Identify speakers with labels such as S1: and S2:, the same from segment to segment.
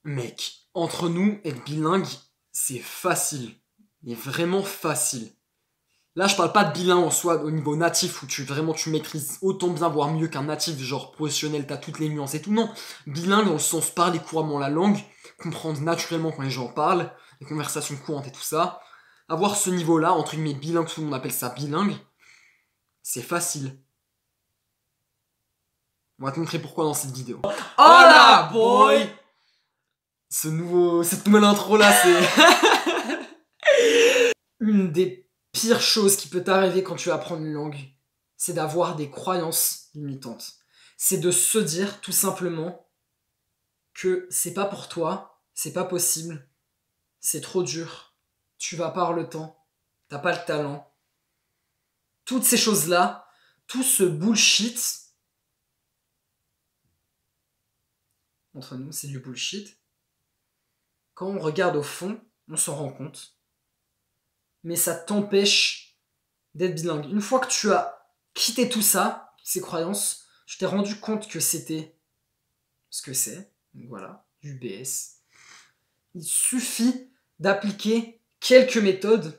S1: Mec, entre nous, être bilingue, c'est facile. Mais vraiment facile. Là, je parle pas de bilingue en soi au niveau natif où tu maîtrises autant bien, voire mieux qu'un natif, genre professionnel, t'as toutes les nuances et tout. Non, bilingue dans le sens parler couramment la langue, comprendre naturellement quand les gens parlent, les conversations courantes et tout ça. Avoir ce niveau-là, entre guillemets bilingue, tout le monde appelle ça bilingue, c'est facile. On va te montrer pourquoi dans cette vidéo.
S2: Hola boy!
S1: Cette nouvelle intro là, c'est...
S2: Une des pires choses qui peut t'arriver quand tu apprends une langue, c'est d'avoir des croyances limitantes. C'est de se dire tout simplement que c'est pas pour toi, c'est pas possible, c'est trop dur, tu vas pas avoir le temps, t'as pas le talent. Toutes ces choses-là, tout ce bullshit, entre nous, c'est du bullshit. Quand on regarde au fond, on s'en rend compte. Mais ça t'empêche d'être bilingue. Une fois que tu as quitté tout ça, ces croyances, tu t'es rendu compte que c'était ce que c'est. Donc voilà, du BS. Il suffit d'appliquer quelques méthodes.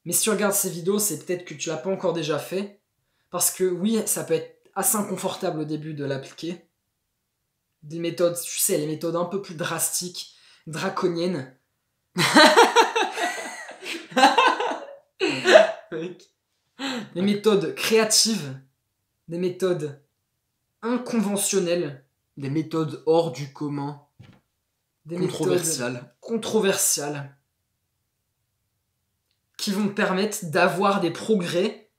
S2: Mais si tu regardes ces vidéos, c'est peut-être que tu l'as pas encore déjà fait. Parce que oui, ça peut être assez inconfortable au début de l'appliquer. Des méthodes, tu sais, les méthodes un peu plus drastiques, draconiennes. Des méthodes créatives, des méthodes inconventionnelles,
S1: Des méthodes hors du commun,
S2: des
S1: controversiales.
S2: méthodes controversiales, qui vont te permettre d'avoir des progrès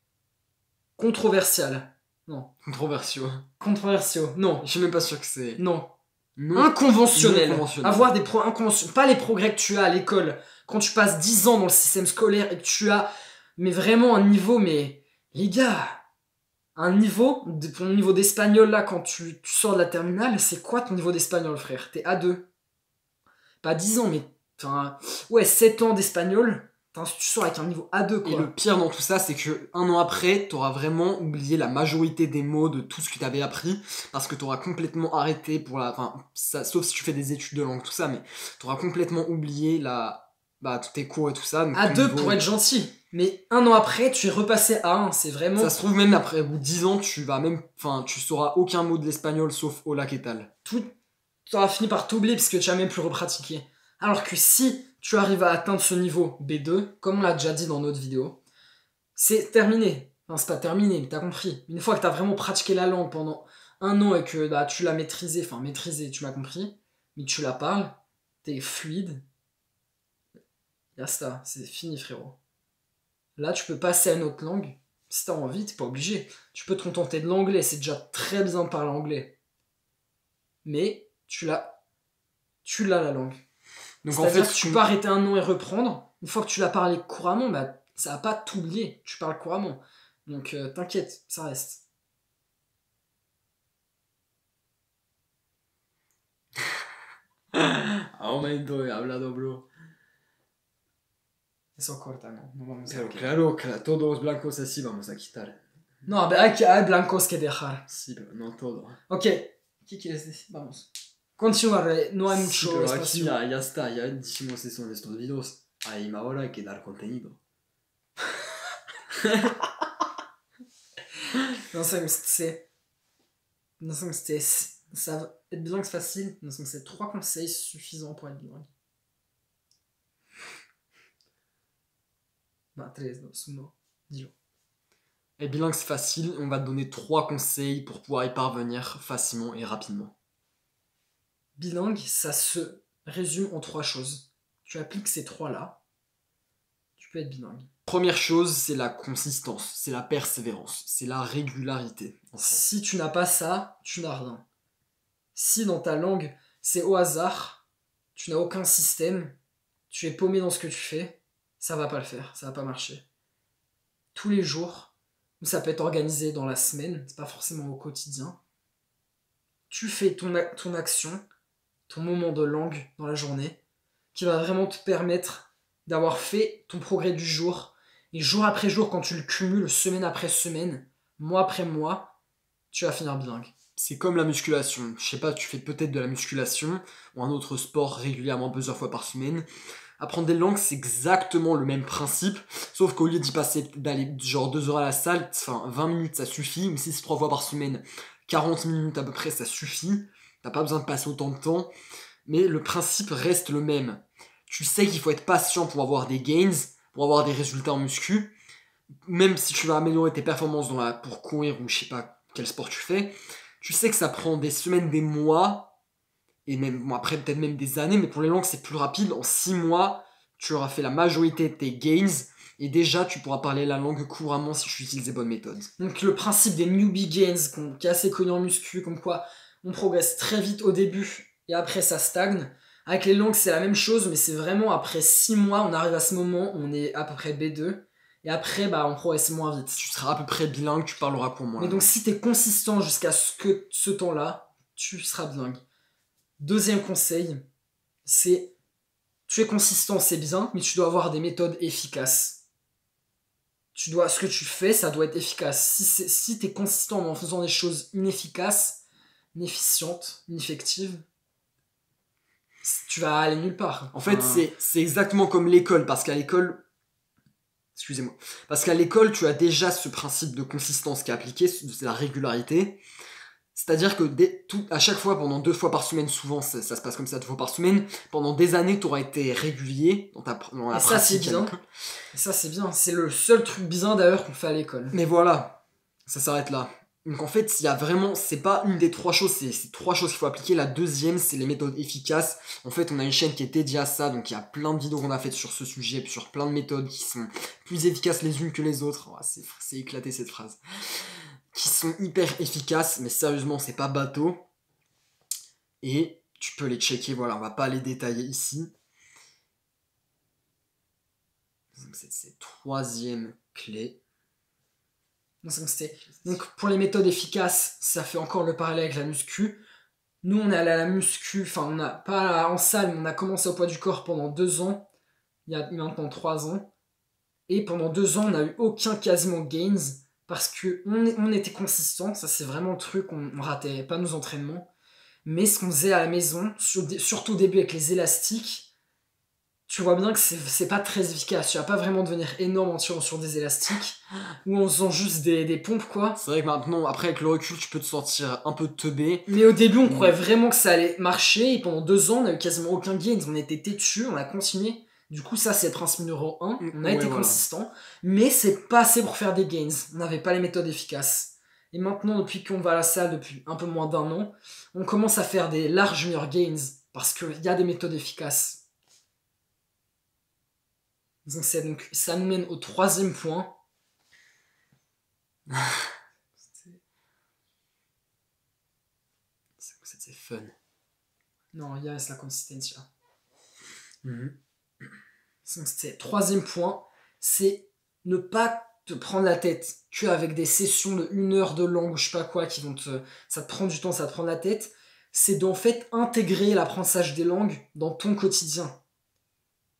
S2: controversiaux. Non. Controversiaux. Non.
S1: Je suis même pas sûr que c'est...
S2: Non.
S1: Non.
S2: Inconventionnel.
S1: Non conventionnel.
S2: Avoir des inconventionnels. Pas les progrès que tu as à l'école. Quand tu passes 10 ans dans le système scolaire et que tu as, mais vraiment un niveau, mais les gars, un niveau, ton niveau d'espagnol là, quand tu sors de la terminale, c'est quoi ton niveau d'espagnol, frère? T'es A2. Pas 10 ans, mais enfin, ouais, 7 ans d'espagnol. Tu sors avec un niveau A2, quoi.
S1: Et le pire dans tout ça, c'est que un an après, t'auras vraiment oublié la majorité des mots de tout ce que t'avais appris, parce que t'auras complètement arrêté pour la... Enfin, ça, sauf si tu fais des études de langue, tout ça, mais t'auras complètement oublié tous tes cours et tout ça. Donc
S2: A2 pour être gentil. Mais un an après, tu es repassé à 1, c'est vraiment...
S1: Ça se trouve, même après, au bout de 10 ans, tu sauras aucun mot de l'espagnol sauf hola que tal.
S2: Tu auras fini par t'oublier parce que tu n'as même plus repratiqué. Alors que si tu arrives à atteindre ce niveau B2, comme on l'a déjà dit dans notre vidéo, c'est terminé. Enfin, c'est pas terminé, mais t'as compris. Une fois que t'as vraiment pratiqué la langue pendant un an et que tu l'as maîtrisé, tu m'as compris, mais tu la parles, t'es fluide, Yasta, c'est fini, frérot. Là, tu peux passer à une autre langue. Si t'as envie, t'es pas obligé. Tu peux te contenter de l'anglais, c'est déjà très bien de parler anglais. Mais tu l'as la langue. Donc en fait, tu peux arrêter un an et reprendre. Une fois que tu l'as parlé couramment, ça va pas t'oublier. Tu parles couramment. Donc t'inquiète, ça reste.
S1: Aumento he hablado, bro.
S2: Eso corta, ¿no? No vamos a...
S1: Pero claro, todos blancos así vamos a quitar.
S2: No, hay blancos que dejar.
S1: Sí, pero no todo.
S2: Ok, ¿qué quieres decir? Vamos. Continuaré, no hay mucho
S1: pero
S2: espacio.
S1: Aquí ya está, ya dijimos eso en estos videos. Ahora hay que dar contenido.
S2: Non, c'est... Ça, être bilingue, c'est facile. Donc, c'est 3 conseils suffisants pour être bilingue. 3, 2, 1, dis-le.
S1: Être bilingue, c'est facile. On va te donner 3 conseils pour pouvoir y parvenir facilement et rapidement.
S2: Bilingue, ça se résume en 3 choses. Tu appliques ces 3-là, tu peux être bilingue.
S1: Première chose, c'est la consistance, c'est la persévérance, c'est la régularité.
S2: Si tu n'as pas ça, tu n'as rien. Si dans ta langue, c'est au hasard, tu n'as aucun système, tu es paumé dans ce que tu fais, ça va pas le faire, ça va pas marcher. Tous les jours, ou ça peut être organisé dans la semaine, c'est pas forcément au quotidien, tu fais ton action, ton moment de langue dans la journée, qui va vraiment te permettre d'avoir fait ton progrès du jour, et jour après jour, quand tu le cumules, semaine après semaine, mois après mois, tu vas finir bilingue.
S1: c'est comme la musculation. Je sais pas, tu fais peut-être de la musculation ou un autre sport régulièrement plusieurs fois par semaine. Apprendre des langues, c'est exactement le même principe, sauf qu'au lieu d'aller genre 2 heures à la salle, enfin 20 minutes ça suffit, ou si c'est 3 fois par semaine, 40 minutes à peu près ça suffit. T'as pas besoin de passer autant de temps, mais le principe reste le même. Tu sais qu'il faut être patient pour avoir des gains, pour avoir des résultats en muscu, même si tu vas améliorer tes performances pour courir ou je sais pas quel sport tu fais, tu sais que ça prend des semaines, des mois, et même bon, après peut-être même des années, mais pour les langues c'est plus rapide. En 6 mois, tu auras fait la majorité de tes gains, et déjà tu pourras parler la langue couramment si tu utilises les bonnes méthodes.
S2: Donc le principe des newbie gains, qui est assez connu en muscu, comme quoi on progresse très vite au début, et après ça stagne. Avec les langues c'est la même chose, mais c'est vraiment après 6 mois, on arrive à ce moment, on est à peu près B2, et après bah, on progresse moins vite.
S1: Tu seras à peu près bilingue, tu parleras couramment.
S2: Mais donc si t'es consistant jusqu'à ce temps-là, tu seras bilingue. Deuxième conseil, c'est tu es consistant, c'est bien, mais tu dois avoir des méthodes efficaces. Ce que tu fais, ça doit être efficace. Si tu es consistant en faisant des choses inefficaces, inefficientes, ineffectives, tu vas aller nulle part.
S1: En fait, c'est exactement comme l'école, parce qu'à l'école, excusez-moi, parce qu'à l'école, tu as déjà ce principe de consistance qui est appliqué, c'est la régularité. C'est-à-dire que à chaque fois, pendant 2 fois par semaine, souvent ça se passe comme ça, 2 fois par semaine, pendant des années, tu auras été régulier dans la
S2: Et ça, c'est
S1: pratique.
S2: bien. Et ça, c'est bien. C'est le seul truc bien d'ailleurs qu'on fait à l'école.
S1: Mais voilà, ça s'arrête là. Donc en fait, il y a vraiment, c'est pas une des 3 choses, c'est 3 choses qu'il faut appliquer. La deuxième, c'est les méthodes efficaces. En fait, on a une chaîne qui est dédiée à ça, donc il y a plein de vidéos qu'on a faites sur ce sujet, puis sur plein de méthodes qui sont plus efficaces les unes que les autres. Oh, c'est éclaté cette phrase. Qui sont hyper efficaces, mais sérieusement, c'est pas bateau. Et tu peux les checker, voilà, on va pas les détailler ici. Donc c'est cette 3e clé.
S2: Donc pour les méthodes efficaces, ça fait encore le parallèle avec la muscu. Nous on est allé à la muscu, enfin on n'a pas en salle, mais on a commencé au poids du corps pendant 2 ans, il y a maintenant 3 ans. Et pendant 2 ans on n'a eu aucun quasiment gains, parce que on était consistant, ça c'est vraiment le truc, on ratait pas nos entraînements. Mais ce qu'on faisait à la maison, surtout au début avec les élastiques, tu vois bien que c'est pas très efficace. Tu vas pas vraiment devenir énorme en tirant sur des élastiques ou en faisant juste des pompes, quoi.
S1: C'est vrai que maintenant, après avec le recul, tu peux te sentir un peu teubé.
S2: Mais au début, on croyait vraiment que ça allait marcher. Et pendant 2 ans, on a eu quasiment aucun gain. On était têtus, on a continué. Du coup, ça, c'est le principe numéro 1. On a été consistant. Mais c'est pas assez pour faire des gains. On n'avait pas les méthodes efficaces. Et maintenant, depuis qu'on va à la salle, depuis un peu moins d'1 an, on commence à faire des larges meilleurs gains. Parce qu'il y a des méthodes efficaces. Donc ça nous mène au 3e point.
S1: C'est fun.
S2: Non, il y a la consistency. Donc c'est 3e point, c'est ne pas te prendre la tête qu'avec des sessions de 1 heure de langue ou je sais pas quoi qui vont ça te prend du temps, ça te prend la tête. C'est d'en fait intégrer l'apprentissage des langues dans ton quotidien.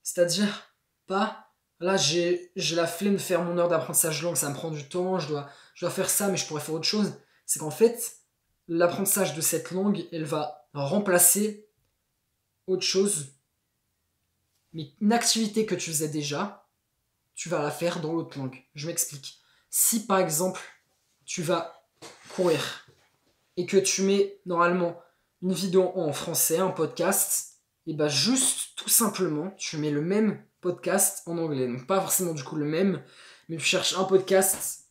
S2: C'est-à-dire pas là j'ai la flemme de faire mon heure d'apprentissage langue, ça me prend du temps, je dois faire ça mais je pourrais faire autre chose. C'est qu'en fait l'apprentissage de cette langue elle va remplacer autre chose, mais une activité que tu faisais déjà tu vas la faire dans l'autre langue. Je m'explique. Si par exemple tu vas courir et que tu mets normalement une vidéo en français, un podcast, et bah juste tout simplement tu mets le même podcast en anglais. Donc pas forcément du coup le même, mais tu cherches un podcast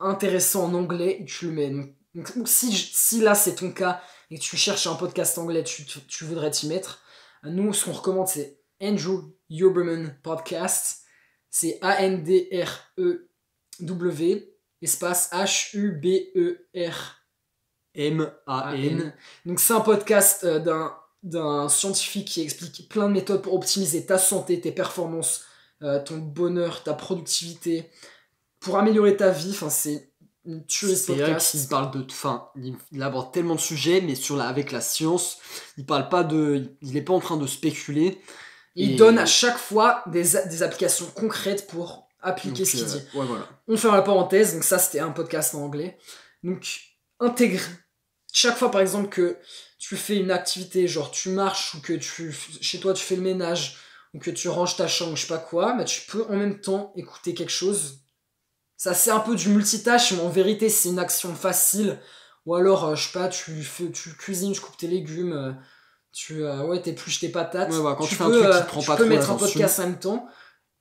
S2: intéressant en anglais et tu le mets. Donc si là c'est ton cas et que tu cherches un podcast anglais, tu voudrais t'y mettre, nous ce qu'on recommande c'est Andrew Huberman Podcast. C'est ANDREW espace HUBERMAN. Donc c'est un podcast d'un scientifique qui explique plein de méthodes pour optimiser ta santé, tes performances, ton bonheur, ta productivité, pour améliorer ta vie. Enfin, c'est une tuerie de podcast.
S1: Il parle il aborde tellement de sujets, mais avec la science, il est pas en train de spéculer.
S2: Il donne à chaque fois des applications concrètes pour appliquer ce qu'il dit.
S1: Ouais, voilà.
S2: On ferme la parenthèse, donc ça c'était un podcast en anglais. Donc intègre chaque fois par exemple que tu fais une activité, genre tu marches ou que chez toi tu fais le ménage ou que tu ranges ta chambre, je sais pas quoi, bah tu peux en même temps écouter quelque chose. Ça c'est un peu du multitâche, mais en vérité c'est une action facile. Ou alors, je sais pas, tu cuisines, tu coupes tes légumes, t'épluches tes patates.
S1: Ouais, bah, quand tu fais un truc qui te prend
S2: tu
S1: pas
S2: peux
S1: trop
S2: mettre un
S1: l'attention.
S2: podcast en même temps.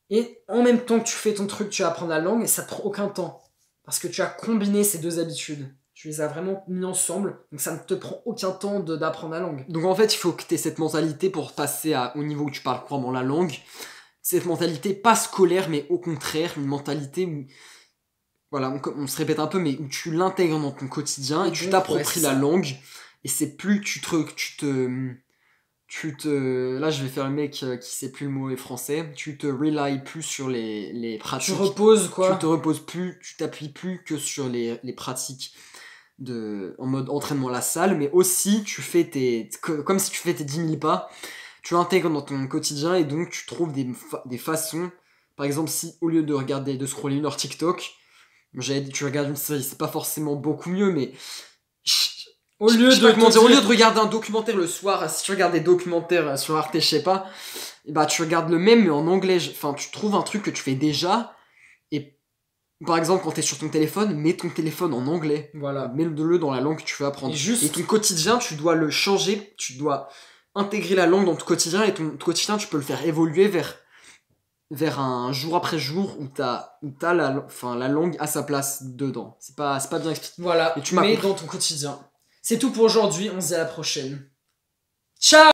S2: Et en même temps que tu fais ton truc, tu vas apprendre la langue et ça te prend aucun temps. Parce que tu as combiné ces deux habitudes. Tu les as vraiment mis ensemble, donc ça ne te prend aucun temps d'apprendre la langue.
S1: Donc en fait, il faut que tu aies cette mentalité pour passer au niveau où tu parles couramment la langue. Cette mentalité pas scolaire, mais au contraire, une mentalité où, voilà, on se répète un peu, mais où tu l'intègres dans ton quotidien et tu t'appropries la langue. Et c'est plus là je vais faire le mec qui sait plus le mot français, tu te rely plus sur les pratiques.
S2: Tu reposes quoi.
S1: Tu te reposes plus, tu t'appuies plus que sur les pratiques en mode entraînement à la salle, mais aussi tu fais comme si tu fais tes 10 000 pas, tu l'intègres dans ton quotidien et donc tu trouves des façons. Par exemple, si au lieu de scroller 1 heure TikTok, j'avais dit tu regardes une série, c'est pas forcément beaucoup mieux, mais au lieu de regarder un documentaire le soir, si tu regardes des documentaires sur Arte, je sais pas, et bah tu regardes le même mais en anglais. Enfin, tu trouves un truc que tu fais déjà. Et par exemple, quand t'es sur ton téléphone, mets ton téléphone en anglais.
S2: Voilà.
S1: Mets-le dans la langue que tu veux apprendre. Et ton quotidien, tu dois le changer. Tu dois intégrer la langue dans ton quotidien. Et ton quotidien, tu peux le faire évoluer vers un jour après jour où t'as la langue à sa place dedans. C'est pas bien expliqué.
S2: Voilà,
S1: et tu m'as compris
S2: dans ton quotidien. C'est tout pour aujourd'hui, on se dit à la prochaine. Ciao!